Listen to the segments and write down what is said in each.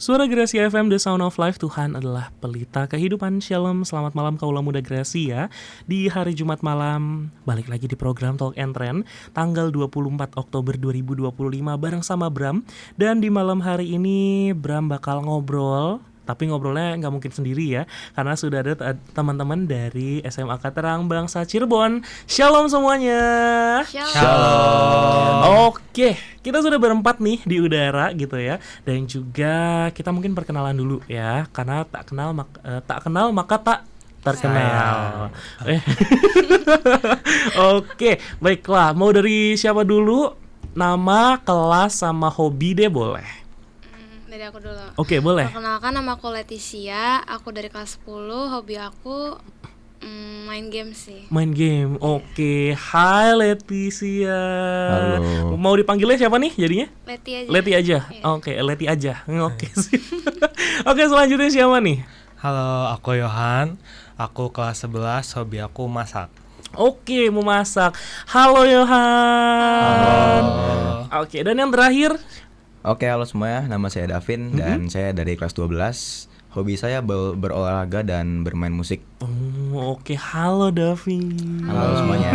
Suara Gracia FM, The Sound of Life. Tuhan adalah pelita kehidupan. Shalom, selamat malam kaulah muda Gracia. Di hari Jumat malam, balik lagi di program Talk and Trend, tanggal 24 Oktober 2025 bareng sama Bram. Dan di malam hari ini Bram bakal ngobrol, tapi ngobrolnya nggak mungkin sendiri ya, karena sudah ada teman-teman dari SMA Terang Bangsa Cirebon. Shalom semuanya. Shalom. Oke, kita sudah berempat nih di udara gitu ya. Dan juga kita mungkin perkenalan dulu ya, karena tak kenal maka tak terkenal. Oke, baiklah. Mau dari siapa dulu? Nama, kelas, sama hobi deh boleh. Dari aku dulu. Oke, boleh. Perkenalkan, nama aku Leticia, aku dari kelas 10, hobi aku main game sih. Main game, oke. Hai Leticia. Halo. Mau dipanggilnya siapa nih jadinya? Leti aja. Leti aja. Iya. Oke, Leti aja. Oke sih. Oke, selanjutnya siapa nih? Halo, aku Yohan. Aku kelas 11, hobi aku masak. Oke, mau masak. Halo Yohan. Oke, dan yang terakhir? Oke, halo semuanya, nama saya Davin dan saya dari kelas 12. Hobi saya berolahraga dan bermain musik. Oke, halo Davin. Halo semuanya.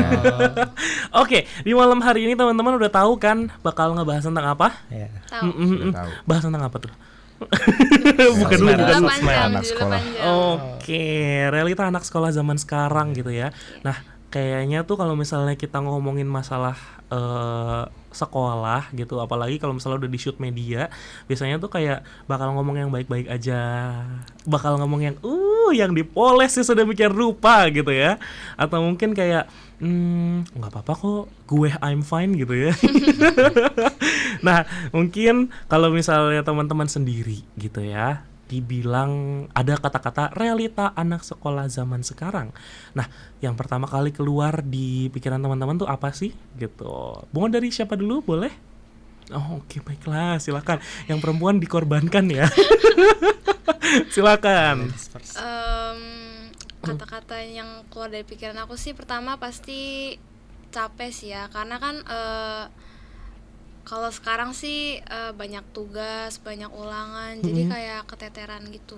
Oke, di malam hari ini teman-teman udah tahu kan bakal ngebahas tentang apa? Ya, Tahu. sudah tahu. Bahas tentang apa tuh? Bukan dulu, Judulnya bukan dulu. panjang, Anak judulnya sekolah. panjang. Oke, realita anak sekolah zaman sekarang gitu ya. Nah, kayaknya tuh kalau misalnya kita ngomongin masalah sekolah gitu, apalagi kalau misalnya udah di shoot media, biasanya tuh kayak bakal ngomong yang baik-baik aja, bakal ngomong yang dipoles sih sedemikian rupa gitu ya, atau mungkin kayak nggak apa-apa kok, gue I'm fine gitu ya. Nah, mungkin kalau misalnya teman-teman sendiri gitu ya, dibilang ada kata-kata realita anak sekolah zaman sekarang. Nah, yang pertama kali keluar di pikiran teman-teman tuh apa sih? Gitu. Mau dari siapa dulu, boleh? Oh, oke, baiklah, silakan. Yang perempuan dikorbankan ya. Silakan. Kata-kata yang keluar dari pikiran aku sih pertama pasti capek sih ya, karena kan kalau sekarang sih banyak tugas, banyak ulangan, jadi kayak keteteran gitu.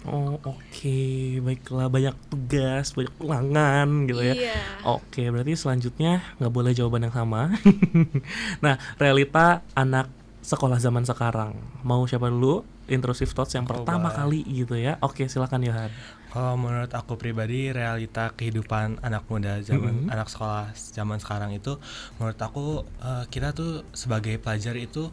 Oh, oke, baiklah, banyak tugas, banyak ulangan gitu ya. Iya. Oke, berarti selanjutnya nggak boleh jawaban yang sama. Nah, realita anak sekolah zaman sekarang. Mau siapa dulu? Intrusive thoughts yang pertama kali gitu ya. Oke, silakan Yohan. Kalau menurut aku pribadi, realita kehidupan anak muda anak sekolah zaman sekarang itu, menurut aku kita tuh sebagai pelajar itu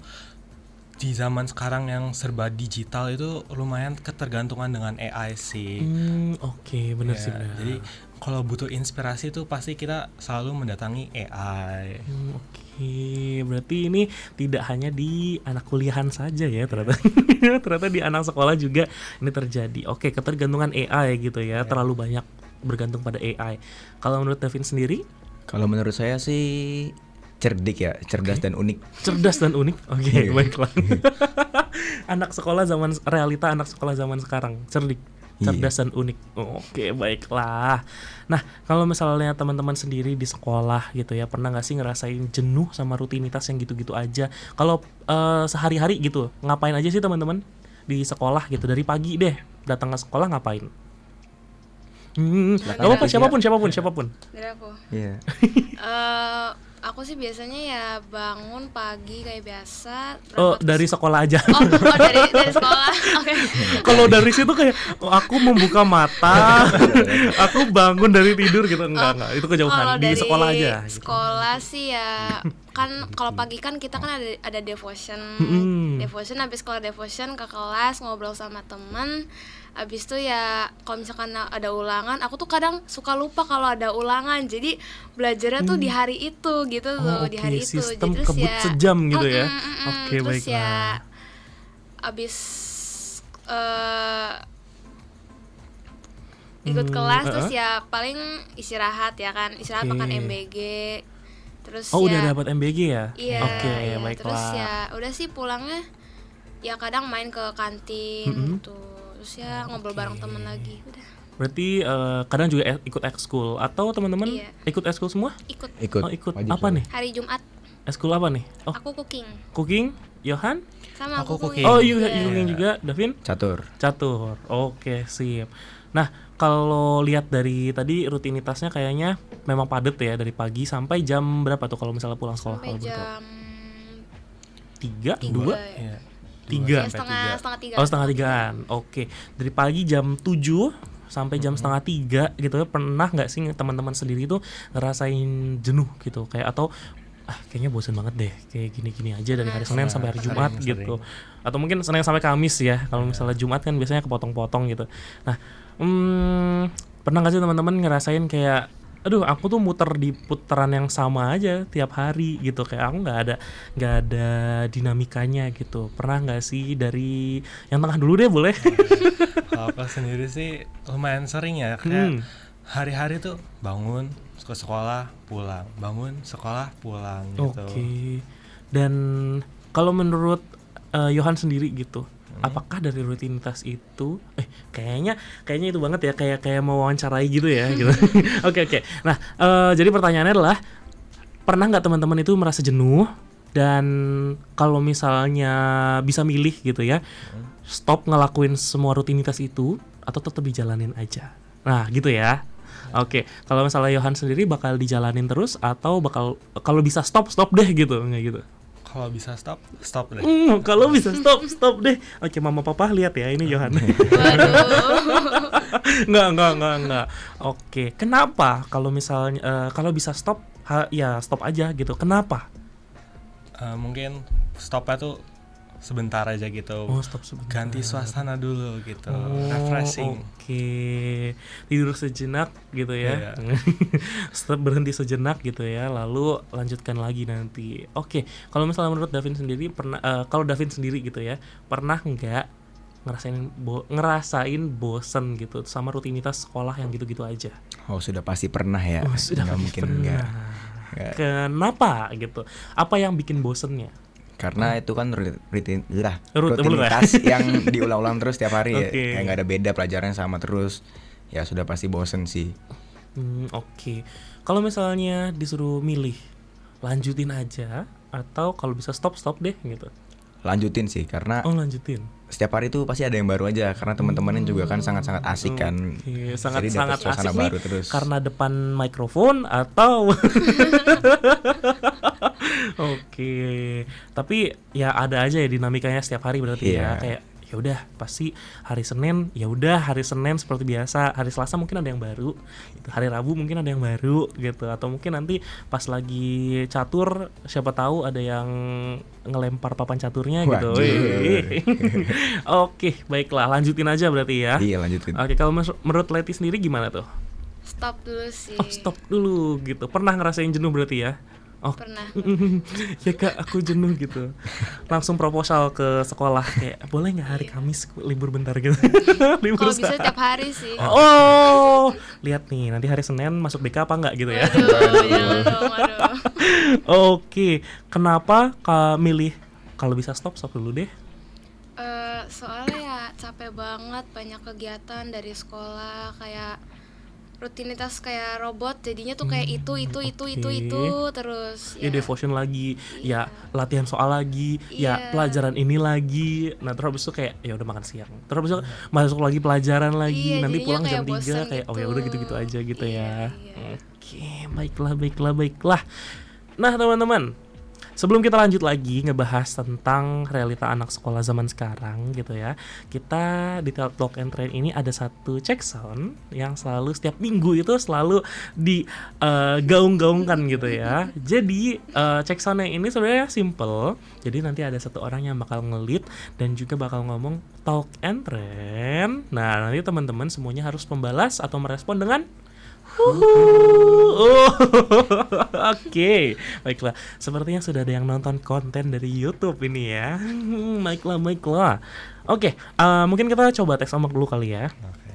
di zaman sekarang yang serba digital itu lumayan ketergantungan dengan AI sih. Oke, benar sih. Benar. Jadi kalau butuh inspirasi tuh pasti kita selalu mendatangi AI. Oke, berarti ini tidak hanya di anak kuliahan saja ya ternyata. Ternyata di anak sekolah juga ini terjadi. Oke, ketergantungan AI gitu ya, terlalu banyak bergantung pada AI. Kalau menurut Davin sendiri? Kalau menurut saya sih cerdik ya, cerdas dan unik. Cerdas dan unik. Oke, baiklah. Realita anak sekolah zaman sekarang, cerdas dan unik. Oke, baiklah. Nah, kalau misalnya teman-teman sendiri di sekolah gitu ya, pernah nggak sih ngerasain jenuh sama rutinitas yang gitu-gitu aja? Kalau sehari-hari gitu, ngapain aja sih teman-teman di sekolah gitu? Dari pagi deh, datang ke sekolah ngapain? Gak apa-apa, siapapun. Dari aku. Iya. Aku sih biasanya ya bangun pagi kayak biasa. Dari sekolah aja. Dari sekolah. Oke. Kalau dari situ kayak aku membuka mata, aku bangun dari tidur gitu, enggak, itu kejauhan. Kalau Di dari sekolah aja gitu. sekolah sih ya kan kalau pagi kan kita kan ada devotion. Devotion, habis kelar devotion ke kelas ngobrol sama teman. Abis itu ya kalau misalkan ada ulangan, aku tuh kadang suka lupa kalau ada ulangan. Jadi belajarnya tuh di hari itu gitu loh, di hari itu. Sistem Jadi kebut sejam gitu ya. Oke, terus baiklah. ya abis ikut kelas terus ya paling istirahat ya kan, istirahat makan MBG. Terus udah dapat MBG ya? Iya. Oke, Iya. baiklah. Terus ya udah sih pulangnya ya kadang main ke kantin gitu. Terus ya ngobrol bareng temen lagi udah. Berarti kadang juga ikut ekskul atau teman-teman ikut ekskul semua? Ikut Ikut. Ikut. Wajib Apa soalnya. nih? hari Jumat Ekskul apa nih? aku cooking. Cooking? Yohan? Sama Aku cooking. cooking. Oh, juga. cooking juga. Davin? Catur. Catur. Oke, sip. Nah, kalau lihat dari tadi rutinitasnya kayaknya memang padat ya, dari pagi sampai jam berapa tuh kalau misalnya pulang sekolah? Sampai Kalau boleh tahu? jam 3, 2, Tiga. Iya. 3. Ya, setengah tiga. Oh, setengah 3-an. Oke. Dari pagi jam 7 sampai jam setengah 3 gitu ya. Pernah nggak sih teman-teman sendiri tuh ngerasain jenuh gitu kayak atau kayaknya bosen banget deh kayak gini-gini aja dari hari Senin sampai hari Jumat sering. gitu. Atau mungkin Senin sampai Kamis ya. Kalau misalnya Jumat kan biasanya kepotong-potong gitu. Nah, pernah nggak sih teman-teman ngerasain kayak aduh aku tuh muter di putaran yang sama aja tiap hari gitu, kayak aku nggak ada dinamikanya gitu. Pernah nggak sih? Dari yang tengah dulu deh boleh. Kalau aku sendiri sih lumayan sering ya, kayak hari-hari tuh bangun ke sekolah pulang, bangun sekolah pulang gitu. Oke. Dan kalau menurut Yohan sendiri gitu, apakah dari rutinitas itu kayaknya itu banget ya, kayak mau wawancarai gitu ya gitu. Oke. Nah, jadi pertanyaannya adalah pernah nggak teman-teman itu merasa jenuh, dan kalau misalnya bisa milih gitu ya, stop ngelakuin semua rutinitas itu atau tetap dijalanin aja. Nah, gitu ya. Oke, kalau misalnya Yohan sendiri bakal dijalanin terus atau bakal kalau bisa stop deh gitu, nggak gitu? Kalau bisa stop deh. Kalau bisa stop deh. Oke, mama papa lihat ya ini Yohan. Nggak. Oke, kenapa kalau misalnya kalau bisa stop ya stop aja gitu? Kenapa? Mungkin stopnya tuh sebentar aja gitu. Oh, stop sebentar. Ganti suasana dulu gitu. Refreshing. Oke. Tidur sejenak gitu ya. Iya. Stop, berhenti sejenak gitu ya, lalu lanjutkan lagi nanti. Oke. Kalau misalnya menurut Davin sendiri kalau Davin sendiri gitu ya, pernah nggak ngerasain bosen gitu sama rutinitas sekolah yang gitu-gitu aja? Oh, sudah pasti pernah ya. Oh, sudah Nggak pasti mungkin pernah. enggak. Kenapa gitu? Apa yang bikin bosennya? Karena itu kan rutinitas Rutinitas. yang diulang-ulang terus tiap hari ya. Oke. Kayak nggak ada beda, pelajarannya sama terus. Ya sudah pasti bosen sih. Oke. Kalau misalnya disuruh milih, lanjutin aja atau kalau bisa stop deh gitu? Lanjutin sih, karena Lanjutin. setiap hari tuh pasti ada yang baru aja. Karena teman-temannya juga kan sangat-sangat asik kan. Oke, Jadi sangat-sangat dapet suasana asik baru nih terus. karena depan mikrofon atau Oke. Tapi ya ada aja ya dinamikanya setiap hari berarti ya. Iya. Kayak ya udah pasti hari Senin seperti biasa. Hari Selasa mungkin ada yang baru. Gitu. Hari Rabu mungkin ada yang baru gitu. Atau mungkin nanti pas lagi catur siapa tahu ada yang ngelempar papan caturnya gitu. Wajib. Oke, baiklah lanjutin aja berarti ya. Iya, lanjutin. Oke, kalau menurut Leti sendiri gimana tuh? Stop dulu sih. Oh, stop dulu gitu. Pernah ngerasain jenuh berarti ya? Oh, Pernah. ya kak, aku jenuh gitu. Langsung proposal ke sekolah kayak boleh nggak hari Kamis libur bentar gitu. Libur Kalau bisa tiap hari sih. Oh, lihat nih nanti hari Senin masuk BK apa nggak gitu ya? Aduh, jangan dong, aduh. Oke, kenapa milih kalau bisa stop dulu deh? Soalnya ya capek banget, banyak kegiatan dari sekolah, kayak rutinitas kayak robot, jadinya tuh kayak itu terus Ya devotion lagi, Iya. ya latihan soal lagi, ya Iya. pelajaran ini lagi. Nah terus habis itu kayak ya udah makan siang. Terus habis itu masuk lagi pelajaran lagi. Iya, Nanti jadinya pulang kayak jam 3 bosen kayak oh ya udah gitu. gitu-gitu aja gitu Iya, ya. iya. Oke, baiklah. Nah, teman-teman, sebelum kita lanjut lagi ngebahas tentang realita anak sekolah zaman sekarang gitu ya, kita di Talk and Train ini ada satu check sound yang selalu setiap minggu itu selalu digaung-gaungkan gitu ya. Jadi check sound yang ini sebenarnya simple. Jadi nanti ada satu orang yang bakal ngelit dan juga bakal ngomong Talk and Train. Nah, nanti teman-teman semuanya harus membalas atau merespon dengan Oke, baiklah. Sepertinya sudah ada yang nonton konten dari YouTube ini ya. Baiklah. Oke, mungkin kita coba tes ombak dulu kali ya. Oke.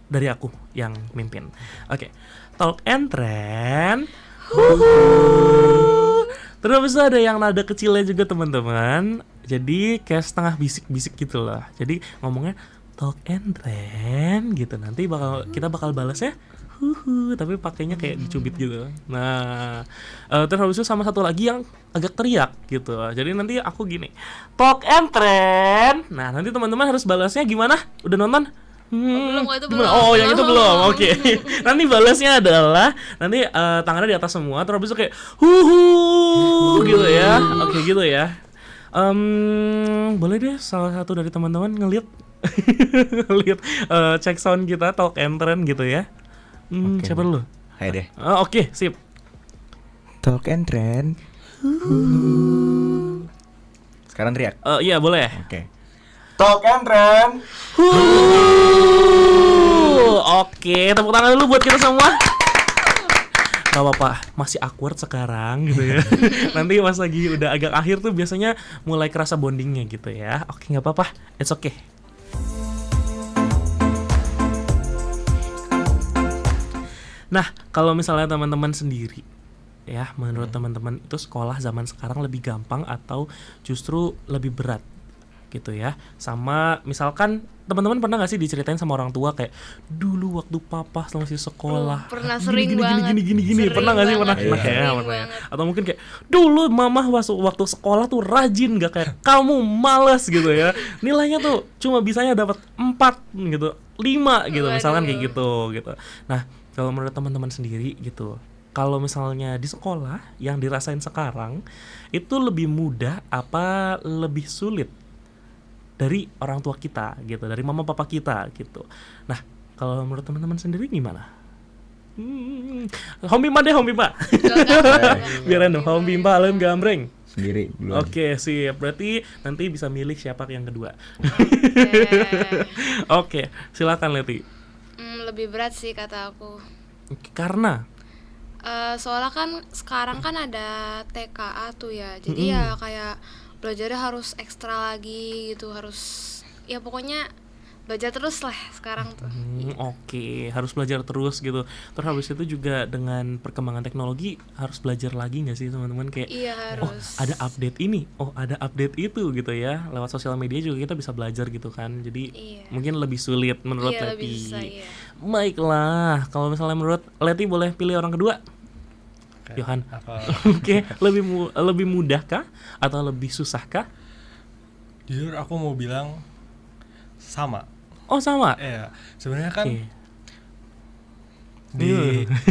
Dari aku yang mimpin. Oke, Talk and Trend. Terus ada yang nada kecilnya juga teman-teman. Jadi kayak setengah bisik-bisik gitu lah. Jadi ngomongnya Talk and Trend gitu. Nanti kita bakal balasnya tapi pakainya kayak dicubit gitu. Nah, terus habis itu sama satu lagi yang agak teriak gitu. Jadi nanti aku gini, talk and trend. Nah, nanti teman-teman harus balasnya gimana? Udah nonton? belum, itu Gimana? belum. Oh, yang itu belum. Oke. Nanti balasnya adalah nanti tangannya di atas semua, terus habis itu kayak gitu ya. Oke, gitu ya. Boleh deh salah satu dari teman-teman ngeliat lihat cek sound kita talk and trend gitu ya. Oke. Siapa dulu? Hai deh. Oke, sip. Talk and trend. Sekarang teriak. Iya boleh. Oke. Talk and trend. Oke, tepuk tangan dulu buat kita semua. Gak apa-apa, masih awkward sekarang gitu ya. Nanti pas lagi udah agak akhir tuh biasanya mulai kerasa bondingnya gitu ya. Oke, gak apa-apa, it's okay. Nah, kalau misalnya teman-teman sendiri ya, menurut teman-teman itu sekolah zaman sekarang lebih gampang atau justru lebih berat gitu ya? Sama misalkan teman-teman pernah gak sih diceritain sama orang tua kayak dulu waktu papa masih sekolah Pernah, gini, sering gini, banget. gini. Sering Pernah gak sih? banget. Pernah Iya. ya, Sering pernah ya. banget. Atau mungkin kayak dulu mama waktu sekolah tuh rajin gak kayak kamu, males gitu ya. Nilainya tuh cuma bisanya dapat 4 gitu, 5 gitu, misalkan kayak gitu. Nah, kalau menurut teman-teman sendiri gitu, kalau misalnya di sekolah yang dirasain sekarang itu lebih mudah apa lebih sulit dari orang tua kita gitu, dari mama papa kita gitu. Nah, kalau menurut teman-teman sendiri gimana? Hombimba deh, Hombimba. Biar random, Hombimba alam gambreng. Sendiri duluan. Oke, siap. Berarti nanti bisa milih siapa yang kedua. Oke, silakan Leti. Lebih berat sih kata aku. Karena Soalnya kan sekarang kan ada TKA tuh ya. Jadi ya kayak belajarnya harus ekstra lagi gitu, harus ya pokoknya belajar terus lah sekarang tuh. Oke, harus belajar terus gitu. Terus habis itu juga dengan perkembangan teknologi harus belajar lagi nggak sih teman-teman kayak Iya oh harus. ada update ini, oh ada update itu gitu ya. Lewat sosial media juga kita bisa belajar gitu kan. Jadi Iya. mungkin lebih sulit menurut Iya, Leti. lebih susah, iya. Baiklah, kalau misalnya menurut Leti boleh pilih orang kedua. Yohan. Oke, lebih mudah kah atau lebih susah kah? Jujur aku mau bilang sama. Oh sama. Iya, sebenarnya kan Oke. di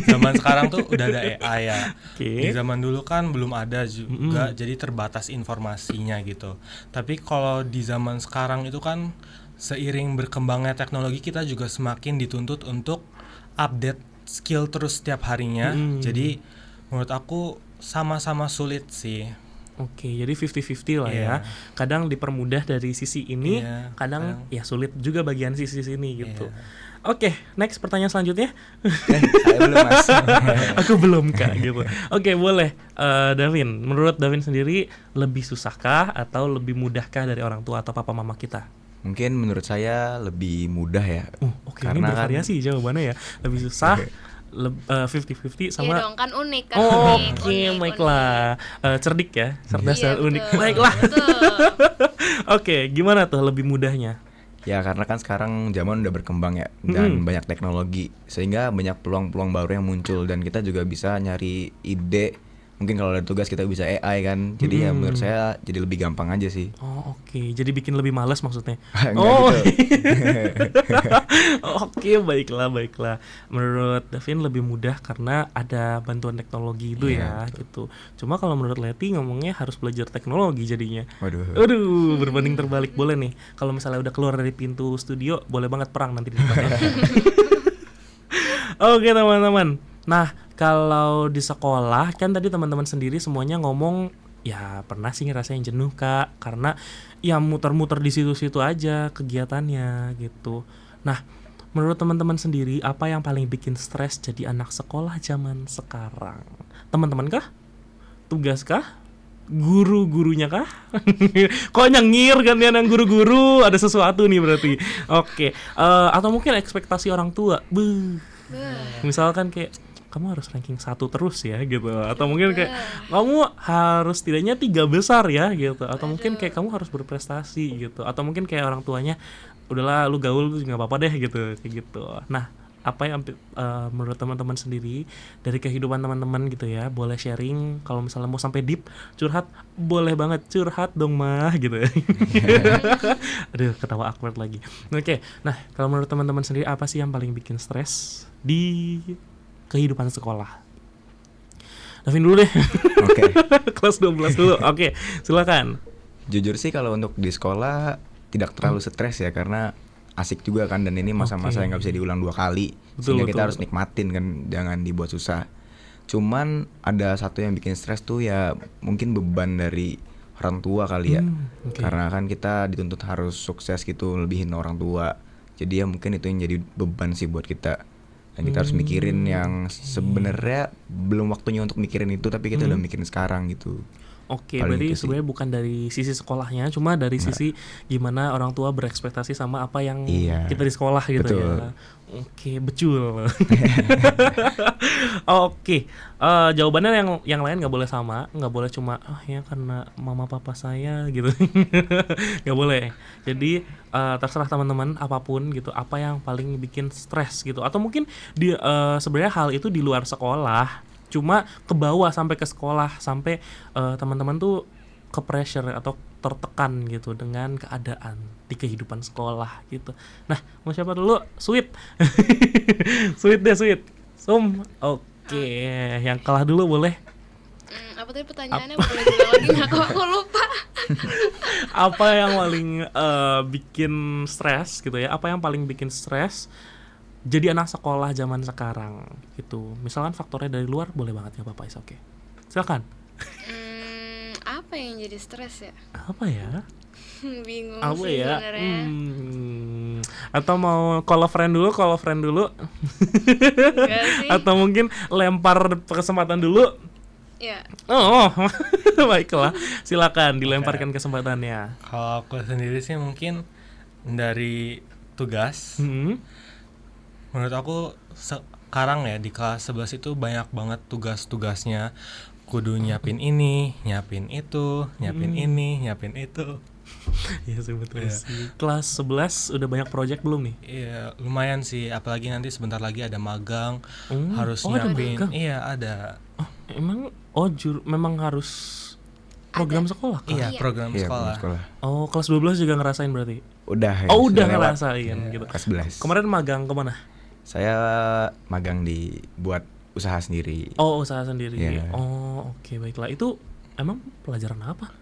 zaman sekarang tuh udah ada AI ya. Oke. Di zaman dulu kan belum ada juga, jadi terbatas informasinya gitu. Tapi kalau di zaman sekarang itu kan seiring berkembangnya teknologi, kita juga semakin dituntut untuk update skill terus setiap harinya. Jadi menurut aku sama-sama sulit sih. Oke, jadi 50-50 lah Iya. ya. Kadang dipermudah dari sisi ini, Iya, kadang ya sulit juga bagian sisi sini gitu. Iya. Oke, next pertanyaan selanjutnya. Saya belum Mas. Aku belum Kak gitu. Oke, boleh. Davin, menurut Davin sendiri lebih susahkah atau lebih mudahkah dari orang tua atau papa mama kita? Mungkin menurut saya lebih mudah ya. Oke, ini Karena kan- bervariasi jawabannya ya. Lebih susah, 50-50 sama. Iya dong, kan unik kan. Oh, unik, oke, unik, baiklah. Cerdik ya, cerdas Iya, dan unik. betul, Baiklah. betul. Oke, gimana tuh lebih mudahnya? Ya karena kan sekarang zaman udah berkembang ya dan banyak teknologi sehingga banyak peluang-peluang baru yang muncul dan kita juga bisa nyari ide. Mungkin kalau ada tugas kita bisa AI kan. Jadi ya menurut saya jadi lebih gampang aja sih. Oh, oke. Jadi bikin lebih malas maksudnya. Enggak Oh. gitu. Oke, baiklah. Menurut Davin lebih mudah karena ada bantuan teknologi itu ya, gitu. Cuma kalau menurut Leti ngomongnya harus belajar teknologi jadinya. Waduh. Aduh, berbanding terbalik. Boleh nih. Kalau misalnya udah keluar dari pintu studio, boleh banget perang nanti di depannya. Oke, teman-teman. Nah, kalau di sekolah kan tadi teman-teman sendiri semuanya ngomong ya pernah sih ngerasain jenuh Kak karena ya muter-muter di situ-situ aja kegiatannya gitu. Nah, menurut teman-teman sendiri apa yang paling bikin stres jadi anak sekolah zaman sekarang? Teman-teman kah? Tugas kah? Guru-gurunya kah? Kok nyengir gantian yang guru-guru? Ada sesuatu nih berarti. Oke, atau mungkin ekspektasi orang tua. Misalkan kayak kamu harus ranking 1 terus ya gitu, atau mungkin kayak kamu harus setidaknya 3 besar ya gitu, atau mungkin kayak kamu harus berprestasi gitu, atau mungkin kayak orang tuanya udahlah lu gaul nggak apa-apa deh gitu kayak gitu. Nah, apa yang menurut teman-teman sendiri dari kehidupan teman-teman gitu ya. Boleh sharing, kalau misalnya mau sampai deep curhat, boleh banget curhat dong mah gitu. Aduh, ketawa awkward lagi. Oke, nah kalau menurut teman-teman sendiri apa sih yang paling bikin stres di kehidupan sekolah? Davin dulu deh. Oke. Kelas 12 dulu. Oke, silakan. Jujur sih kalau untuk di sekolah tidak terlalu stres ya, karena asik juga kan, dan ini masa-masa yang nggak bisa diulang 2 kali. Betul, Sehingga kita betul. harus nikmatin kan, jangan dibuat susah. Cuman ada satu yang bikin stres tuh ya mungkin beban dari orang tua kali ya. Oke. Karena kan kita dituntut harus sukses gitu, lebihin orang tua. Jadi ya mungkin itu yang jadi beban sih buat kita. Dan kita harus mikirin yang sebenarnya belum waktunya untuk mikirin itu, tapi kita udah mikirin sekarang gitu. Oke, Paling berarti itu sih. sebenarnya bukan dari sisi sekolahnya, cuma dari sisi gimana orang tua berekspektasi sama apa yang Iya. kita di sekolah gitu Betul. ya. Oke, betul. Oke, jawabannya yang lain nggak boleh sama, nggak boleh cuma ya karena mama papa saya gitu, nggak boleh. Jadi terserah teman-teman apapun gitu, apa yang paling bikin stres gitu, atau mungkin sebenarnya hal itu di luar sekolah. Cuma ke bawah sampai ke sekolah, sampai teman-teman tuh ke pressure atau tertekan gitu dengan keadaan di kehidupan sekolah gitu. Nah, mau siapa dulu? Sweet. Sweet deh, Sweet. Oke, yang kalah dulu boleh. Apa tadi pertanyaannya? Boleh juga lagi nggak? Kok aku lupa. Apa yang paling bikin stres gitu ya? Apa yang paling bikin stres jadi anak sekolah zaman sekarang gitu? Misalkan faktornya dari luar boleh banget, nggak apa-apa, oke. Silakan. Apa yang jadi stres ya? Apa ya? Bingung Apa sih ya? sebenarnya. Atau mau call a friend dulu? Enggak sih. Atau mungkin lempar kesempatan dulu? Ya. Oh, baiklah. Silakan dilemparkan kesempatannya. Kalau aku sendiri sih mungkin dari tugas. Menurut aku sekarang ya di kelas 11 itu banyak banget tugas-tugasnya. Kudu nyiapin ini, nyiapin itu, nyiapin ini, nyiapin itu. Iya sih, betul Iya. sih. Kelas 11 udah banyak project belum nih? Iya, lumayan sih. Apalagi nanti sebentar lagi ada magang. Harus ada nyiapin. magang? Iya, ada. Emang memang harus program sekolah kan? Iya, Iya. program Iya, sekolah. sekolah. Oh, kelas 12 juga ngerasain berarti? Udah ya. Oh, udah sudah lewat. ngerasain gitu. Kelas 11. Kemarin magang kemana? Saya magang di buat usaha sendiri. Oh, usaha sendiri. Iya. Oh, oke, baiklah. Itu emang pelajaran apa?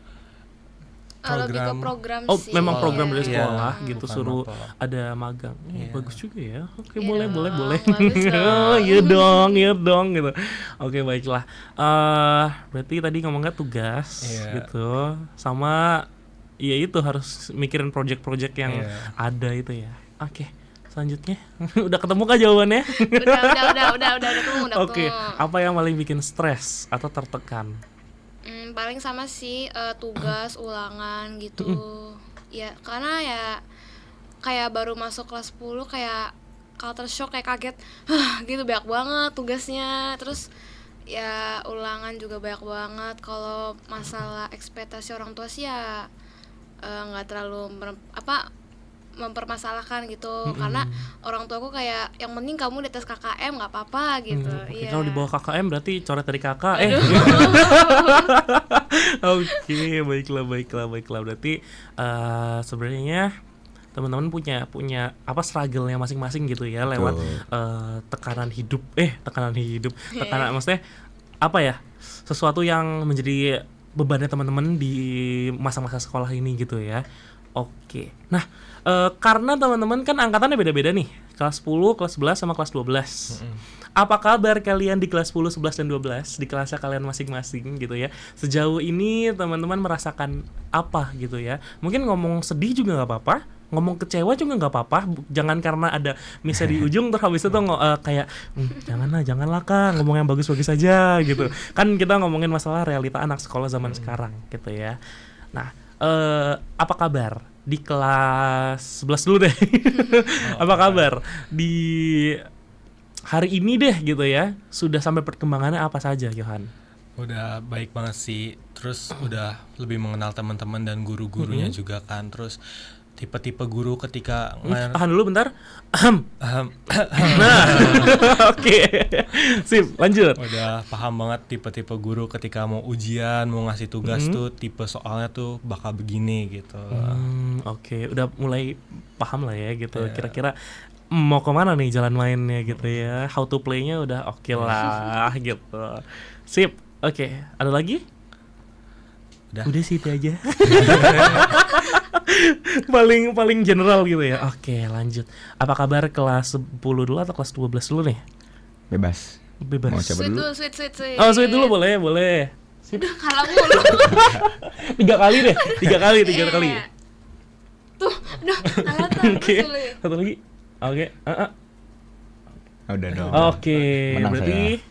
Lebih ke Program. program Oh, sih. memang program Iya. dari sekolah Iya, gitu, bukan suruh mapel. ada magang. Iya. Bagus juga ya. Oke, Iya boleh. dong, bagus dong. Oh, iya dong gitu. Oke, baiklah. Berarti tadi ngomongnya tugas Iya. gitu. Sama ya itu harus mikirin project-project yang Iya. ada itu ya. Oke. Selanjutnya udah ketemu kah jawabannya? Udah ketemu. Oke, apa yang paling bikin stres atau tertekan? Paling sama sih tugas ulangan gitu. Ya karena ya kayak baru masuk kelas 10 kayak culture shock, kayak kaget. Gitu banyak banget tugasnya. Terus ya ulangan juga banyak banget. Kalau masalah ekspektasi orang tua sih ya nggak terlalu mempermasalahkan gitu. Karena orang tuaku kayak yang penting kamu di atas KKM nggak apa-apa gitu. Oke, Iya. kalau di bawah KKM berarti coret dari kakak. Oke, baiklah. Berarti sebenarnya teman-teman punya apa struggle-nya masing-masing gitu ya lewat tekanan hidup. Tekanan maksudnya apa ya? Sesuatu yang menjadi bebannya teman-teman di masa-masa sekolah ini gitu ya. Oke. Nah, karena teman-teman kan angkatannya beda-beda nih. Kelas 10, kelas 11 sama kelas 12. Apa kabar kalian di kelas 10, 11 dan 12 di kelasnya kalian masing-masing gitu ya? Sejauh ini teman-teman merasakan apa gitu ya? Mungkin ngomong sedih juga nggak apa-apa, ngomong kecewa juga nggak apa-apa. Jangan karena ada misalnya di ujung terus habis itu kayak janganlah Kak, ngomong yang bagus-bagus aja gitu. Kan kita ngomongin masalah realita anak sekolah zaman sekarang gitu ya. Nah, apa kabar di kelas 11 dulu deh? Apa kabar di hari ini deh gitu ya? Sudah sampai perkembangannya apa saja, Yohan? Udah baik banget sih. Terus udah lebih mengenal teman-teman dan guru-gurunya juga kan. Terus tipe-tipe guru ketika Tahan dulu bentar. Nah, oke. Sip, lanjut. udah paham banget tipe-tipe guru ketika mau ujian, mau ngasih tugas tuh tipe soalnya tuh bakal begini gitu. Oke, udah mulai paham lah ya gitu. Kira-kira mau kemana nih jalan mainnya gitu ya. How to play-nya udah oke lah gitu. Sip, oke. Ada lagi? Udah sih itu aja. paling general gitu ya. Oke, lanjut. Apa kabar kelas 10 dulu atau kelas 12 dulu nih? Bebas. Bebas. Mau coba Sweet dulu? dulu, sweet. Oh, sweet dulu boleh. Kalau mulu. 3 kali deh. 3 kali. Iya. Tuh, udah, kalah tuh. Oke. Terus dulu ya. Satu lagi. Oke. Udah dong. Oke, Menang berarti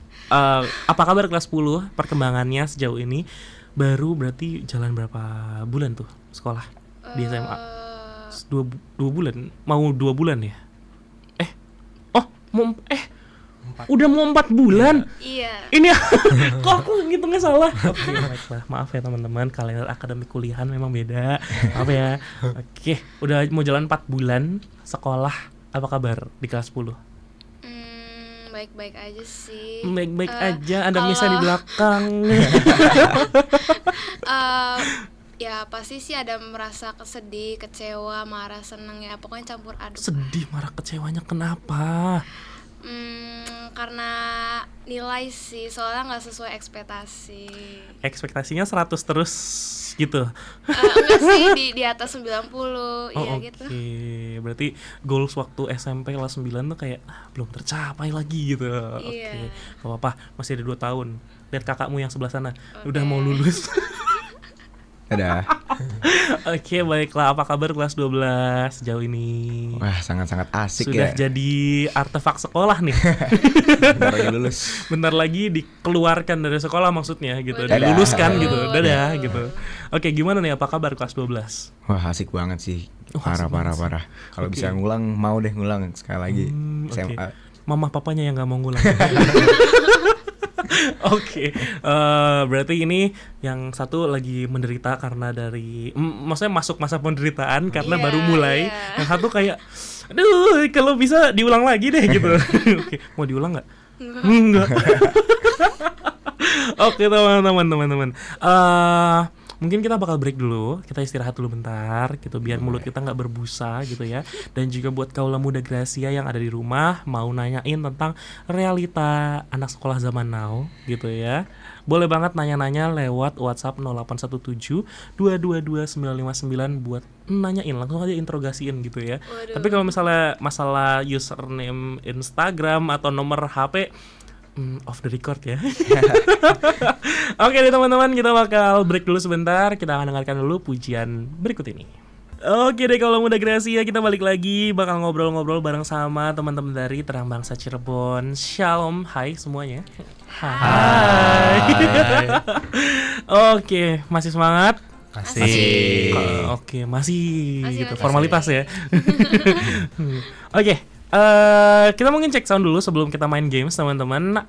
apa kabar kelas 10? Perkembangannya sejauh ini baru berarti jalan berapa bulan tuh sekolah di SMA? 2 bulan, mau 2 bulan ya? Udah mau 4 bulan. Iya. Ini kok aku ngitungnya salah. Oke, baiklah. Maaf ya teman-teman, kalender akademik kuliahan memang beda. Maaf ya. Oke, udah mau jalan 4 bulan sekolah. Apa kabar di kelas 10? Baik-baik aja sih. Baik-baik aja, ada kalau- Misa di belakang. Ya pasti sih ada merasa kesedih, kecewa, marah, seneng ya. Pokoknya campur aduk. Sedih, marah, kecewanya kenapa? Karena nilai sih, soalnya nggak sesuai ekspektasi. Ekspektasinya 100 terus gitu. Enggak sih, di atas 90, Oh, iya oke. gitu. Berarti goals waktu SMP kelas 9 tuh kayak belum tercapai lagi gitu. Iya. Oke. Gak apa-apa, masih ada 2 tahun. Lihat kakakmu yang sebelah sana, udah Oke. mau lulus. Ada. Oke, baiklah. Apa kabar kelas 12 sejauh ini? Wah, sangat-sangat asik Sudah ya. jadi artefak sekolah nih. Bentar lagi lulus. Bentar lagi dikeluarkan dari sekolah maksudnya gitu. Waduh. Diluluskan gitu. Waduh. Dadah gitu. Oke, gimana nih apa kabar kelas 12? Wah, asik banget sih. asik banget sih. Parah. Kalau Oke. bisa ngulang, mau deh ngulang sekali lagi. Oke. SMA. Mama papanya yang nggak mau ngulang. Oke, berarti ini yang satu lagi menderita karena dari, maksudnya masuk masa penderitaan karena Iya, baru mulai. iya. Yang satu kayak, aduh, kalau bisa diulang lagi deh gitu. Oke, mau diulang nggak? Enggak. Oke teman-teman. Mungkin kita bakal break dulu, kita istirahat dulu bentar gitu biar mulut kita nggak berbusa gitu ya. Dan juga buat kaula muda Gracia yang ada di rumah mau nanyain tentang realita anak sekolah zaman now gitu ya. Boleh banget nanya-nanya lewat WhatsApp 0817 222 959 buat nanyain, langsung aja interogasiin gitu ya. Waduh. Tapi kalau misalnya masalah username Instagram atau nomor HP off the record ya. Oke deh teman-teman, kita bakal break dulu sebentar. Kita akan dengarkan dulu pujian berikut ini. Oke deh, kalau muda Gracia kita balik lagi bakal ngobrol-ngobrol bareng sama teman-teman dari Terang Bangsa Cirebon. Shalom, hai semuanya. Hai. Oke, masih semangat? Masih. Oke, masih Masih, gitu masih. formalitas ya. Oke. Kita mungkin cek sound dulu sebelum kita main games teman-teman.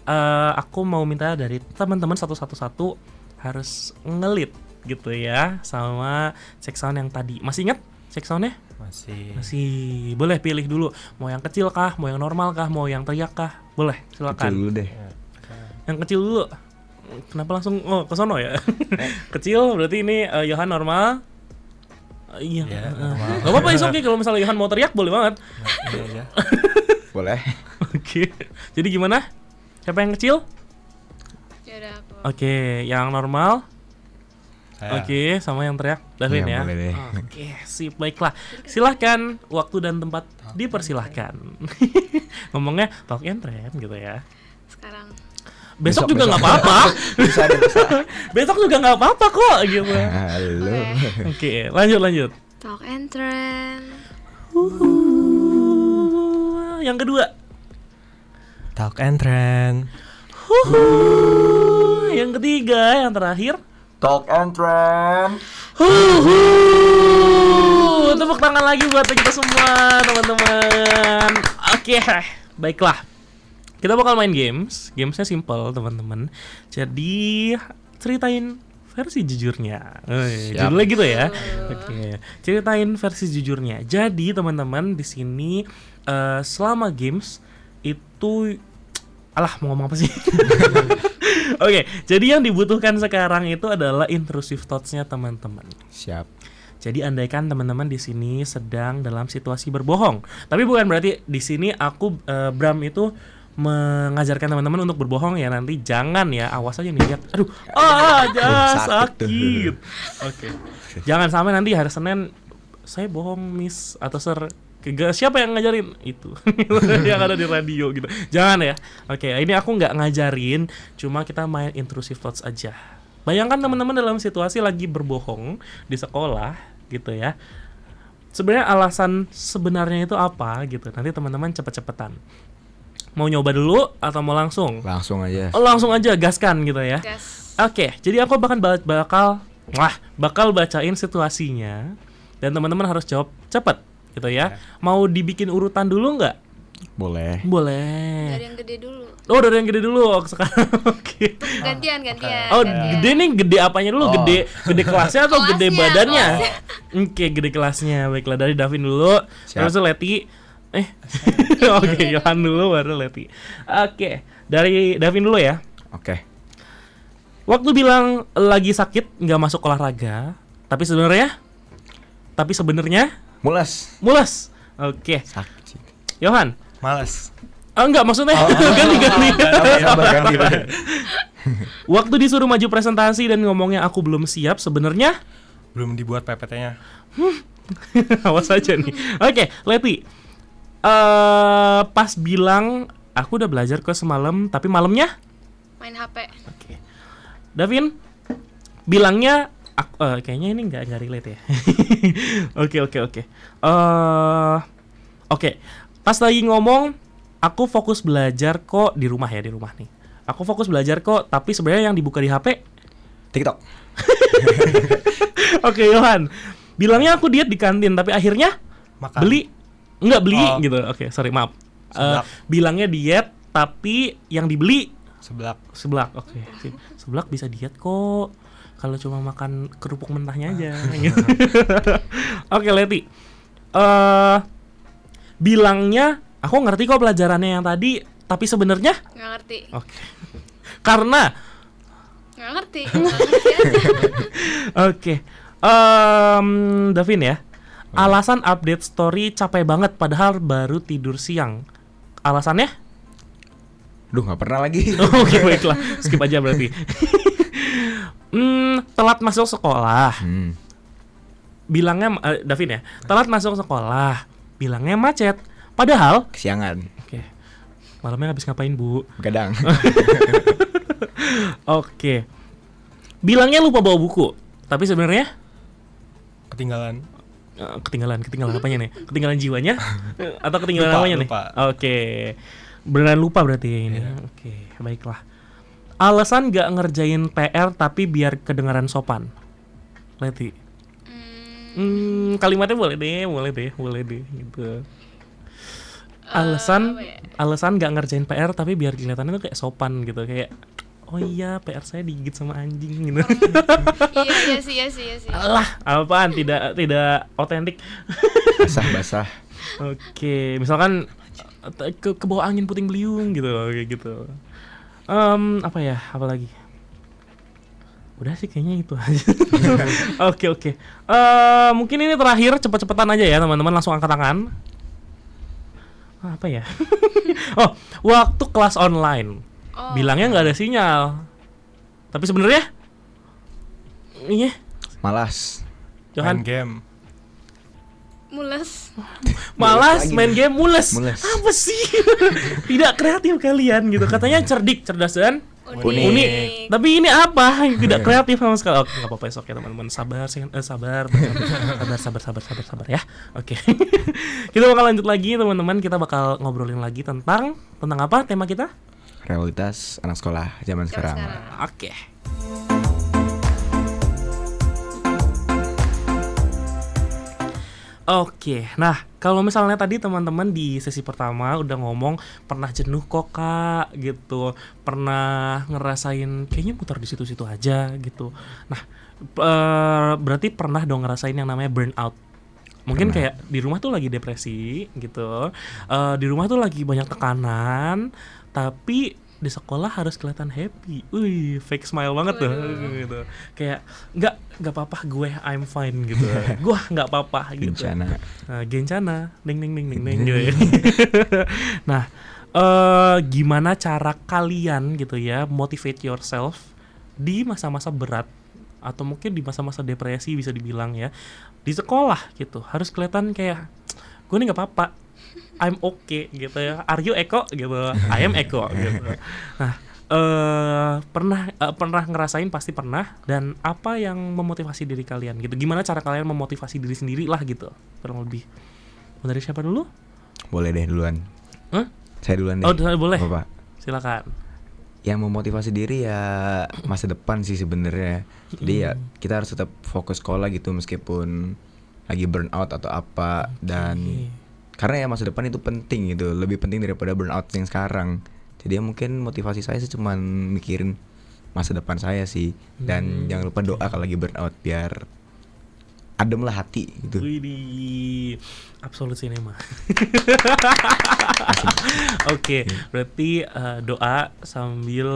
Aku mau minta dari teman-teman satu-satu harus ngelit gitu ya sama cek sound yang tadi. Masih ingat cek soundnya? Masih. Boleh pilih dulu. Mau yang kecil kah? Mau yang normal kah? Mau yang teriak kah? Boleh, silakan. Kecil dulu deh. Yang kecil dulu. Kenapa langsung ke sono ya? Kecil berarti ini Yohan normal. Iya. Ya, normal. Gak apa-apa, is okay kalau misalnya Yohan mau teriak boleh banget. Iya. Boleh. Oke. Jadi gimana? Siapa yang kecil? Yaudah aku. Oke, yang normal. Saya. Oke, sama yang teriak Davin Iya, ya. boleh deh. Oke, sip, baiklah. Silahkan, waktu dan tempat dipersilahkan. Ngomongnya talk and trend gitu ya. Sekarang. Besok Besok, juga besok. nggak apa-apa. Bisa deh, bisa. Besok juga nggak apa-apa kok gitu. Halo. Oke, lanjut. Talk and trend. Yang kedua. Talk and trend. Yang ketiga, yang terakhir. Talk and trend. Tepuk tangan lagi buat kita semua, teman-teman. Oke, baiklah. Kita bakal main games. Gamesnya simple, teman-teman. Jadi ceritain versi jujurnya. Siap. Judulnya gitu ya. Oke, ceritain versi jujurnya. Jadi teman-teman di sini selama games itu, alah mau ngomong apa sih? Oke, jadi yang dibutuhkan sekarang itu adalah intrusive thoughts-nya teman-teman. Siap. Jadi andaikan teman-teman di sini sedang dalam situasi berbohong, tapi bukan berarti di sini aku Bram itu mengajarkan teman-teman untuk berbohong ya, nanti jangan ya, awas aja nih lihat, aduh, sakit. Oke, jangan sampai nanti hari Senin saya bohong Miss atau Sir, siapa yang ngajarin itu yang ada di radio gitu, jangan ya. Oke, ini aku nggak ngajarin, cuma kita main intrusive thoughts aja. Bayangkan teman-teman dalam situasi lagi berbohong di sekolah gitu ya. Sebenarnya alasan sebenarnya itu apa gitu. Nanti teman-teman cepet-cepetan. Mau nyoba dulu atau mau langsung? Langsung aja. Oh, langsung aja gaskan gitu ya. Gas. Oke, jadi aku bakal bacain situasinya dan teman-teman harus jawab cepet gitu ya. Mau dibikin urutan dulu nggak? Boleh. Boleh. Dari yang gede dulu. Oh, dari yang gede dulu sekarang. Oke. Gantian. Oh, gantian. gede nih, gede apanya dulu? Gede kelasnya atau gede Kelasnya, badannya? Oke, gede kelasnya. Baiklah, dari Davin dulu. Siap. Terus Leti. Oke, Yohan dulu baru Leti. Oke, dari Davin dulu ya. Oke. Waktu bilang lagi sakit nggak masuk olahraga, tapi sebenarnya mules. Oke, Sakit. Yohan. Males. Enggak, maksudnya ganti. Ganti. Waktu disuruh maju presentasi dan ngomongnya aku belum siap, sebenarnya Belum dibuat PPT-nya. awas aja nih. Oke, Leti. Pas bilang aku udah belajar kok semalam, tapi malamnya? Main HP. Oke. Davin bilangnya kayaknya ini nggak relate ya. Oke. Pas lagi ngomong aku fokus belajar kok di rumah nih. Aku fokus belajar kok, tapi sebenarnya yang dibuka di HP TikTok. Oke, Yohan. Bilangnya aku diet di kantin, tapi akhirnya Makan. beli gitu. Oke, sorry, maaf. Seblak. Bilangnya diet, tapi yang dibeli Seblak. Oke. Seblak bisa diet kok. Kalau cuma makan kerupuk mentahnya aja. Gitu. Oke, Leti. Bilangnya aku ngerti kok pelajarannya yang tadi, tapi sebenarnya Nggak ngerti. oke. Karena Nggak ngerti aja. oke. Davin ya. Alasan update story capek banget padahal baru tidur siang. Alasannya? Duh, nggak pernah lagi. Oke, baiklah. Skip aja berarti. Telat masuk sekolah. Bilangnya Davin ya. Telat masuk sekolah. Bilangnya macet. Padahal Kesiangan. oke. Malamnya habis ngapain, Bu? Kadang. Oke. Bilangnya lupa bawa buku. Tapi sebenarnya Ketinggalan. ketinggalan apanya nih? Ketinggalan jiwanya atau ketinggalan Lupa, namanya nih? lupa. Oke. Beneran lupa berarti ya ini. Oke, baiklah. Alasan gak ngerjain PR tapi biar kedengaran sopan. Leti. Kalimatnya boleh deh gitu. Alasan gak ngerjain PR tapi biar kelihatannya tuh kayak sopan gitu, kayak oh iya PR saya digigit sama anjing gitu. Iya sih. Alah, apaan tidak otentik. Basah. Oke, misalkan ke bawah angin puting beliung gitu, kayak gitu. Apa lagi? Udah sih kayaknya itu aja. Oke. Mungkin ini terakhir, cepet-cepetan aja ya teman-teman, langsung angkat tangan. Apa ya? Oh, waktu kelas online. Bilangnya nggak ada sinyal. Tapi sebenarnya iya. Malas. Jangan Main game. Mules. malas main game mules. Mules. Apa sih? Tidak kreatif kalian gitu. Katanya cerdas dan unik. Tapi ini apa? Tidak kreatif sama sekali. Oke, nggak apa-apa, oke teman-teman. Sabar ya. Oke. Kita bakal lanjut lagi teman-teman. Kita bakal ngobrolin lagi tentang apa tema kita? Realitas anak sekolah zaman sekarang. Oke. Oke, nah kalau misalnya tadi teman-teman di sesi pertama udah ngomong pernah jenuh kok Kak gitu, pernah ngerasain kayaknya muter di situ-situ aja gitu. Nah, berarti pernah dong ngerasain yang namanya burnout. Mungkin kayak di rumah tuh lagi depresi gitu, di rumah tuh lagi banyak tekanan, tapi di sekolah harus kelihatan happy. Wih, fake smile banget tuh gitu. Kayak nggak apa-apa gue, I'm fine gitu. Gue nggak apa-apa gitu. Bencana. Gencana, ding ding ding ding ding gitu ya. Nah, gimana cara kalian gitu ya motivate yourself di masa-masa berat atau mungkin di masa-masa depresi bisa dibilang ya, di sekolah gitu harus kelihatan kayak gue nih nggak apa-apa, I'm okay gitu ya. Are you Eko gitu? I am Eko gitu. Nah, pernah ngerasain, pasti pernah. Dan apa yang memotivasi diri kalian gitu? Gimana cara kalian memotivasi diri sendiri lah gitu, kurang lebih. Mau dari siapa dulu? Boleh deh duluan. Hah? Saya duluan deh. Oh, boleh. Bapak. Silakan. Yang memotivasi diri ya masa depan sih sebenarnya. Jadi ya kita harus tetap fokus sekolah gitu meskipun lagi burnout atau apa. Dan karena ya masa depan itu penting gitu, lebih penting daripada burnout yang sekarang. Jadi ya mungkin motivasi saya sih cuman mikirin masa depan saya sih. Dan jangan lupa doa kalau lagi burnout biar adem lah hati gitu. Widih, absolut cinema. Oke, berarti doa sambil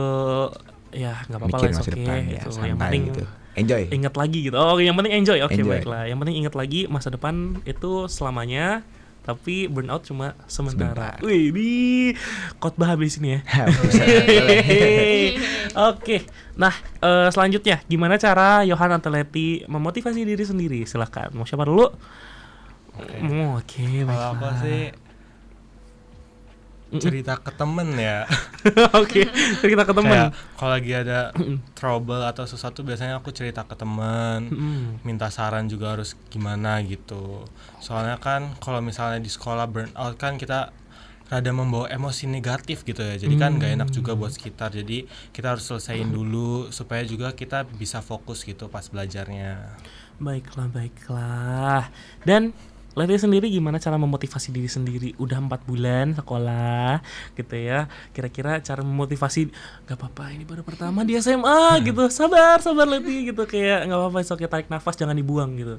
ya nggak apa-apa lah, Mikir masa oke. depan ya, Itu yang santai penting gitu. Enjoy. ingat lagi gitu. Oh, yang penting enjoy. Oke, Enjoy. baiklah. Yang penting ingat lagi masa depan itu selamanya, tapi burnout cuma sementara. Wih, di khotbah habis ini ya. Oke, nah selanjutnya gimana cara Yohan Anteleti memotivasi diri sendiri? Silakan. Mau siapa dulu? Oke, Kalau aku baiklah. sih cerita ke temen ya. Oke, kita ke teman. Kayak kalau lagi ada trouble atau sesuatu biasanya aku cerita ke temen, minta saran juga harus gimana gitu. Soalnya kan kalau misalnya di sekolah burnout kan kita rada membawa emosi negatif gitu ya. Jadi kan gak enak juga buat sekitar. Jadi kita harus selesaiin dulu supaya juga kita bisa fokus gitu pas belajarnya. Baiklah. Dan Leti sendiri gimana cara memotivasi diri sendiri? Udah 4 bulan sekolah gitu ya. Kira-kira cara memotivasi, gak apa-apa ini baru pertama di SMA gitu. Sabar Leti gitu. Kayak gak apa-apa, oke, tarik nafas jangan dibuang gitu.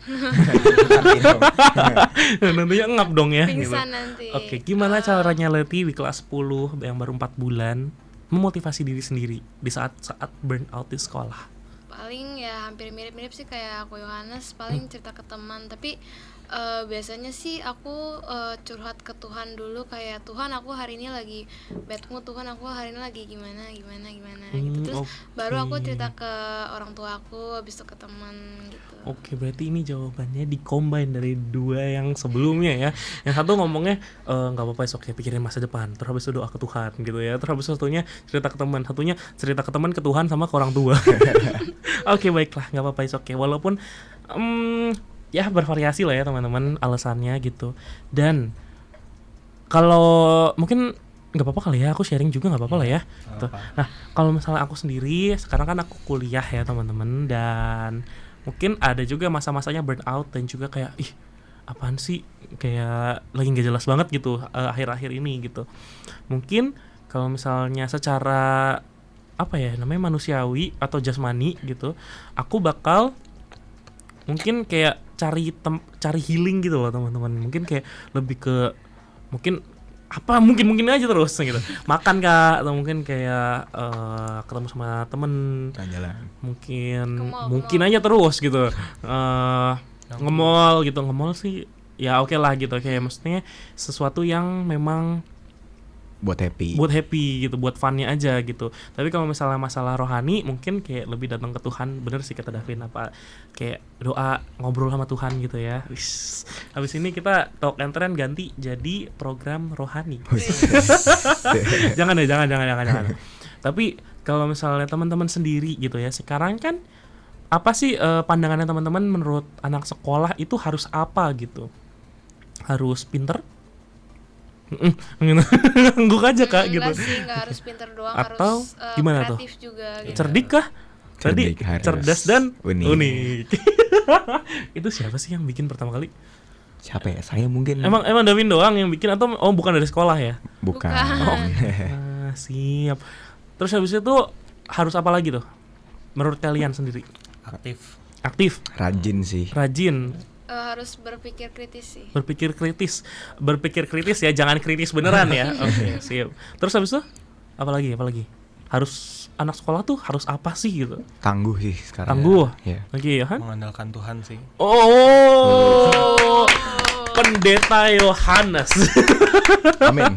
Nantinya ngap dong ya gitu. Pingsan nanti. Oke, gimana caranya Leti di kelas 10 yang baru 4 bulan memotivasi diri sendiri di saat burnout di sekolah? Paling ya hampir mirip-mirip sih kayak aku Yohanes, paling cerita ke teman. Tapi biasanya sih aku curhat ke Tuhan dulu, kayak Tuhan aku hari ini lagi bad mood, Tuhan aku hari ini lagi gimana gitu. Terus baru aku cerita ke orang tua aku, habis itu ke teman gitu. Oke, berarti ini jawabannya di-combine dari dua yang sebelumnya ya. Yang satu ngomongnya nggak apa-apa, oke, pikirin masa depan. Terus habis itu doa ke Tuhan gitu ya. Terus habis itu satunya cerita ke teman, satunya cerita ke teman, ke Tuhan, sama ke orang tua. Oke, baiklah, nggak apa-apa, oke. Walaupun ya bervariasi lah ya teman-teman alasannya gitu. Dan kalau mungkin nggak apa-apa kali ya, aku sharing juga nggak apa-apa lah ya. Gitu. Nah, kalau misalnya aku sendiri sekarang kan aku kuliah ya teman-teman, dan mungkin ada juga masa-masanya burnout dan juga kayak apaan sih, kayak lagi nggak jelas banget gitu akhir-akhir ini gitu. Mungkin kalau misalnya secara apa ya namanya manusiawi atau jasmani gitu, aku bakal mungkin kayak cari healing gitu loh teman-teman. Mungkin kayak lebih ke mungkin mungkin aja terus gitu, makan Kak, atau mungkin kayak ketemu sama temen, Jalan-jalan. mungkin aja terus gitu, nge-mall gitu. Nge-mall sih ya oke lah gitu, kayak maksudnya sesuatu yang memang Buat happy gitu, buat funnya aja gitu. Tapi kalau misalnya masalah rohani mungkin kayak lebih datang ke Tuhan. Bener sih kata Davin, apa kayak doa, ngobrol sama Tuhan gitu ya. Habis ini kita talk and trend ganti jadi program rohani. jangan. Tapi kalau misalnya teman-teman sendiri gitu ya, sekarang kan apa sih pandangannya teman-teman menurut anak sekolah itu harus apa gitu? Harus pinter? Ngangguk aja Kak gitu. Enggak sih, enggak harus pinter doang, Atau harus gimana tuh? kreatif juga gitu. Cerdik kah? Tadi Cerdik, harus cerdas dan unik. unik. Itu siapa sih yang bikin pertama kali? Siapa ya? Saya mungkin. Emang Davin doang yang bikin atau bukan dari sekolah ya? Bukan. Siap. Terus habis itu harus apa lagi tuh? Menurut kalian sendiri? Aktif, Rajin sih. rajin, Harus berpikir kritis sih. berpikir kritis ya, jangan kritis beneran ya. Oke, siap. Terus habis itu apa lagi? Harus anak sekolah tuh harus apa sih gitu? Tangguh sih sekarang. Tangguh. Iya. Oke, ya kan? Mengandalkan Tuhan sih. Oh. Pendeta Yohanes. Amin.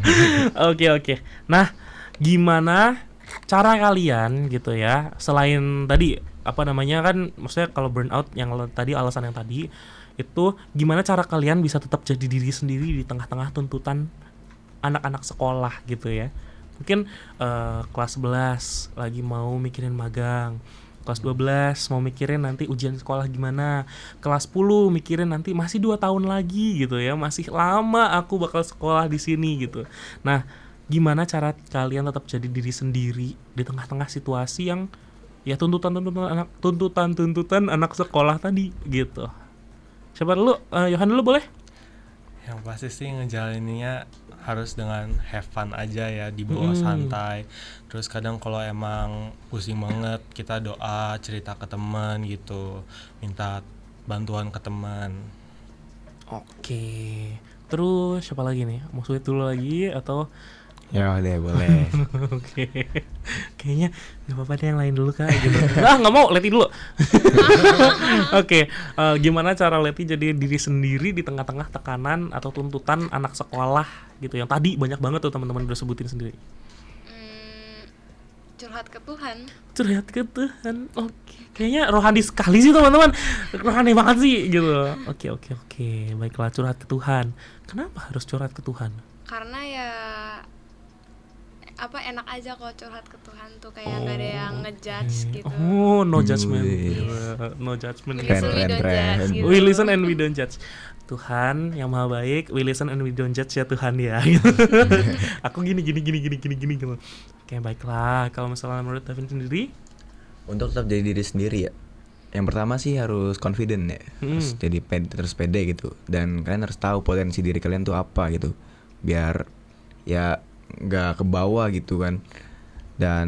Oke. Nah, gimana cara kalian gitu ya, selain tadi apa namanya kan, maksudnya kalau burnout yang tadi, alasan yang tadi itu, gimana cara kalian bisa tetap jadi diri sendiri di tengah-tengah tuntutan anak-anak sekolah gitu ya? Mungkin kelas 11 lagi mau mikirin magang, kelas 12 mau mikirin nanti ujian sekolah gimana, kelas 10 mikirin nanti masih 2 tahun lagi gitu ya, masih lama aku bakal sekolah di sini gitu. Nah, gimana cara kalian tetap jadi diri sendiri di tengah-tengah situasi yang ya tuntutan anak sekolah tadi gitu? Siapa dulu? Yohan dulu boleh? Yang pasti sih ngejalaninnya harus dengan have fun aja ya, dibawa santai. Terus kadang kalau emang pusing banget, kita doa, cerita ke teman gitu, minta bantuan ke teman. Oke. Terus siapa lagi nih? Mau Sweet dulu lagi atau? Ya udah boleh. Oke. Kayaknya nggak apa-apa deh, yang lain dulu kak gitu. Nggak mau, Leti dulu. Oke. Gimana cara Leti jadi diri sendiri di tengah-tengah tekanan atau tuntutan anak sekolah gitu, yang tadi banyak banget tuh teman-teman udah sebutin sendiri? Curhat ke Tuhan. Curhat ke Tuhan. Oke. Kayaknya rohani sekali sih teman-teman. Rohani banget sih gitu. Oke. Baiklah, curhat ke Tuhan. Kenapa harus curhat ke Tuhan? Karena ya enak aja kalau curhat ke Tuhan tuh, kayak nggak ada yang ngejudge gitu. Oh, no judgment. Wih. No judgment. We listen, we don't judge gitu. We listen and we don't judge. Tuhan yang maha baik, we listen and we don't judge ya Tuhan ya. Aku gini gitu. Oke, baiklah. Kalau misalnya menurut Davin sendiri, Untuk tetap jadi diri sendiri ya, yang pertama sih harus confident ya. Harus jadi terus pede gitu. Dan kalian harus tahu potensi diri kalian tuh apa gitu, biar ya nggak ke bawah gitu kan. Dan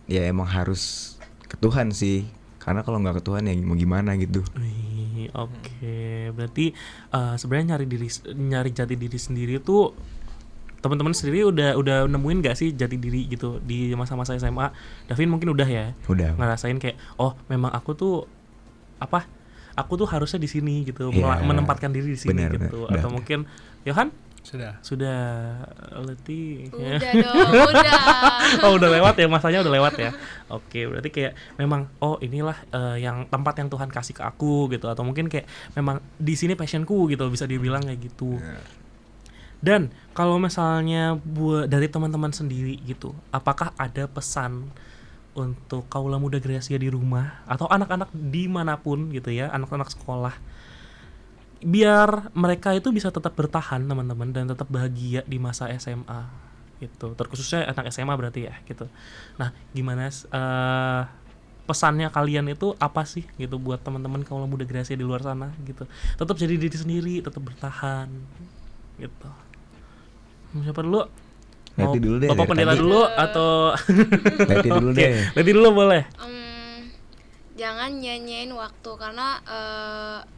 ya emang harus ke Tuhan sih, karena kalau nggak ke Tuhan ya mau gimana gitu. oke. Berarti sebenarnya nyari jati diri sendiri tuh, teman-teman sendiri udah nemuin gak sih jati diri gitu di masa-masa SMA? Davin mungkin udah ya. Udah. Ngerasain kayak, oh memang aku tuh harusnya di sini gitu, Iya. menempatkan diri di sini Benar, gitu. benar. Atau mungkin Yohan Sudah. Leti. Udah dong, udah. Oh, udah lewat ya, masanya udah lewat ya. Oke, berarti kayak memang inilah yang tempat yang Tuhan kasih ke aku gitu, atau mungkin kayak memang di sini passionku gitu, bisa dibilang kayak gitu. Dan kalau misalnya dari teman-teman sendiri gitu, apakah ada pesan untuk kaula muda Gracia di rumah atau anak-anak dimanapun gitu ya, anak-anak sekolah, biar mereka itu bisa tetap bertahan teman-teman dan tetap bahagia di masa SMA gitu, terkhususnya anak SMA berarti ya gitu. Nah, gimana pesannya kalian itu apa sih gitu buat teman-teman kaula muda Gracia di luar sana gitu, tetap jadi diri sendiri, tetap bertahan gitu. Siapa dulu? Leti dulu deh. Bapak dari pendeta tadi. dulu atau Leti dulu Oke, deh. Leti dulu boleh. Jangan nyanyain waktu, karena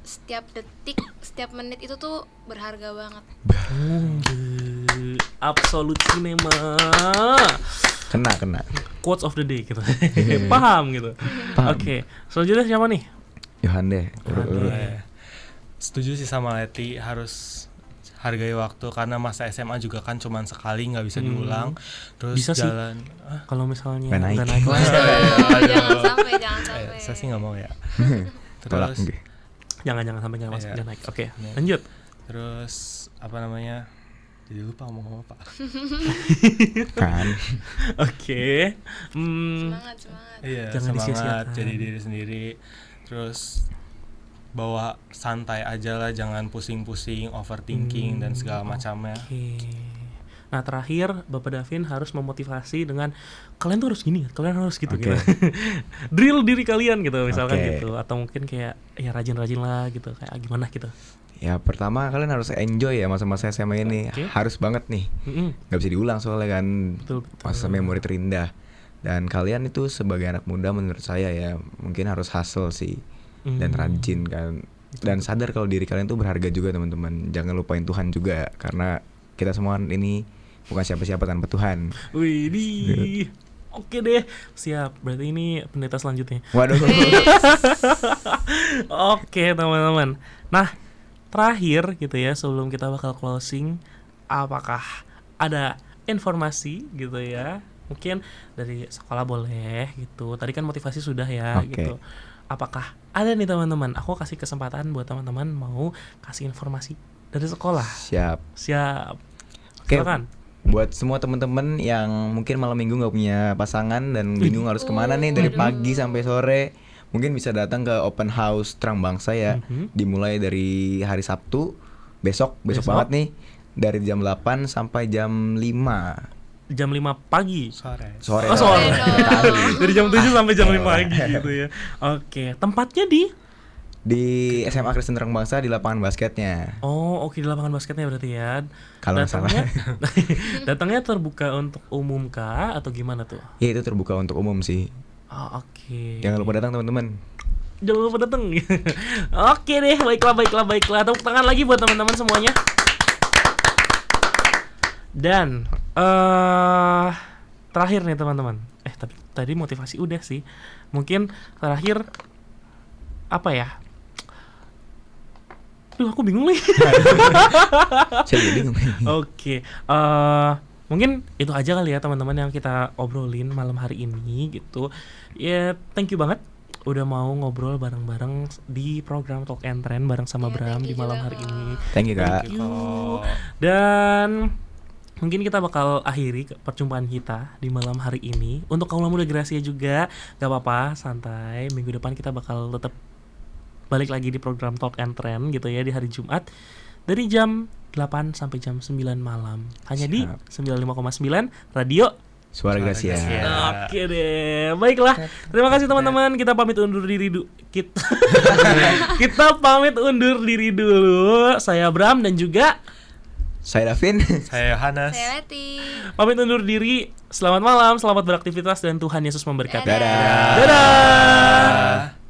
setiap detik, setiap menit itu tuh berharga banget. Absolute cinema. Kena. Quotes of the day gitu. Paham gitu. Paham. Oke, selanjutnya siapa nih? Yohan deh. urut-urut. Setuju sih sama Leti, harus hargai waktu karena masa SMA juga kan cuman sekali, nggak bisa diulang. Terus Bisa sih. jalan Kalau misalnya Nggak naik. nggak naik kelas, Jangan sampai. saya sih nggak mau ya. Tolak Terus nggih. jangan sampai nggak masuk, Iya. jangan naik. Oke, Iya. lanjut. terus apa namanya, jadi lupa ngomong apa. Kan. Oke. Semangat. Iya, Jangan semangat disia-siakan. jadi diri sendiri. Terus bawa santai aja lah, jangan pusing-pusing, overthinking dan segala macamnya. Oke. Nah, terakhir Bapak Davin harus memotivasi dengan kalian tuh harus gini, kalian harus gitu. Oke. Gitu. Drill diri kalian gitu misalkan Oke. gitu, atau mungkin kayak ya rajin-rajin lah gitu, kayak gimana gitu. Ya pertama kalian harus enjoy ya masa-masa SMA ini. Oke. Harus banget nih. Nggak bisa diulang soalnya kan. Betul. Masa memori terindah. Dan kalian itu sebagai anak muda menurut saya ya mungkin harus hustle sih. Dan rajin kan. Dan sadar kalau diri kalian tuh berharga juga teman-teman. Jangan lupain Tuhan juga. Karena kita semua ini bukan siapa-siapa tanpa Tuhan. Widih. Oke deh, siap. Berarti ini pendeta selanjutnya. Waduh. Oke teman-teman. Nah, terakhir gitu ya, sebelum kita bakal closing, apakah ada informasi gitu ya? Mungkin dari sekolah boleh gitu. Tadi kan motivasi sudah ya Oke. gitu. Apakah ada nih teman-teman? Aku kasih kesempatan buat teman-teman mau kasih informasi dari sekolah. Siap. Siap. Oke. Silakan. Buat semua teman-teman yang mungkin malam minggu nggak punya pasangan dan bingung harus kemana nih dari pagi sampai sore, mungkin bisa datang ke open house Terang Bangsa ya. Dimulai dari hari Sabtu, besok banget nih, dari jam 8 sampai jam 5 Jam 5 pagi. Sore. sore. Oh, sore. dong. Dari jam 7 sampai jam 5 pagi gitu ya. Oke, tempatnya Di SMA Kristen Terang Bangsa di lapangan basketnya. Oh, oke, di lapangan basketnya berarti ya. Kalau nggak salah. Datangnya terbuka untuk umum kah atau gimana tuh? Ya itu terbuka untuk umum sih. Oh, oke. Jangan lupa datang teman-teman. Jangan lupa datang. Oke deh, baiklah. Tepuk tangan lagi buat teman-teman semuanya. Dan terakhir nih teman-teman. Tapi tadi motivasi udah sih. Mungkin terakhir apa ya? Duh, aku bingung nih. Saya juga bingung. Oke, mungkin itu aja kali ya teman-teman yang kita obrolin malam hari ini gitu. Ya, thank you banget udah mau ngobrol bareng-bareng di program Talk and Trend bareng sama Ya, Bram thank di you malam juga, hari Kak. ini. Thank you Kak. Thank you. Dan mungkin kita bakal akhiri perjumpaan kita di malam hari ini. Untuk kaula muda Gracia juga, gak apa-apa, santai. Minggu depan kita bakal tetap balik lagi di program Talk and Trend gitu ya di hari Jumat dari jam 8 sampai jam 9 malam. Hanya di 95,9 Radio Suara Gracia. Oke deh, baiklah. Terima kasih teman-teman. Kita pamit undur diri kita pamit undur diri dulu. Saya Bram dan juga Saya Davin. Saya Yohanes. Saya Leti. pamit undur diri. Selamat malam, selamat beraktivitas dan Tuhan Yesus memberkati. Dadah. Dadah. Dadah.